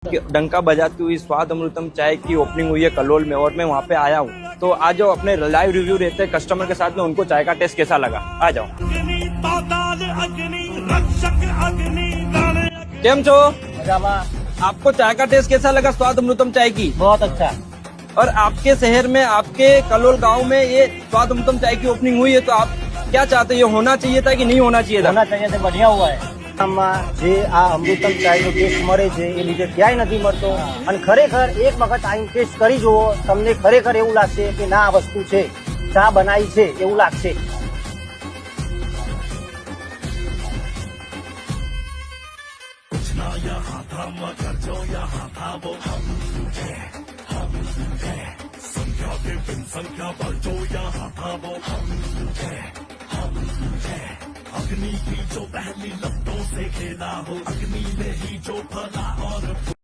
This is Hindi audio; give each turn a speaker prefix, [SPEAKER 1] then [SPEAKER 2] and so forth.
[SPEAKER 1] डंका बजाती हुई स्वाद अमृतम चाय की ओपनिंग हुई है कलोल में और मैं वहाँ पे आया हूँ। तो आज जो अपने लाइव रिव्यू रहते हैं कस्टमर के साथ में, उनको चाय का टेस्ट कैसा लगा, आ जाओ। केम छो? आपको चाय का टेस्ट कैसा लगा? स्वाद अमृतम चाय की
[SPEAKER 2] बहुत अच्छा।
[SPEAKER 1] और आपके शहर में, आपके कलोल गांव में ये स्वाद अमृतम चाय की ओपनिंग हुई है, तो आप क्या चाहते हैं? ये होना चाहिए था कि नहीं होना चाहिए था?
[SPEAKER 2] होना चाहिए था, बढ़िया हुआ है। જે આ અમૃતમ ચાયનો ટેસ્ટ મળે છે એ બીજે ક્યાંય નથી મળતો અને ખરેખર એક વખત આઈને ટેસ્ટ કરી જુઓ, તમને ખરેખર એવું લાગશે કે ના આ વસ્તુ છે, ચા બનાવી છે એવું લાગશે।
[SPEAKER 3] अग्नि की जो पहली लपटों से खेला हो, अग्नि ने ही जो फला और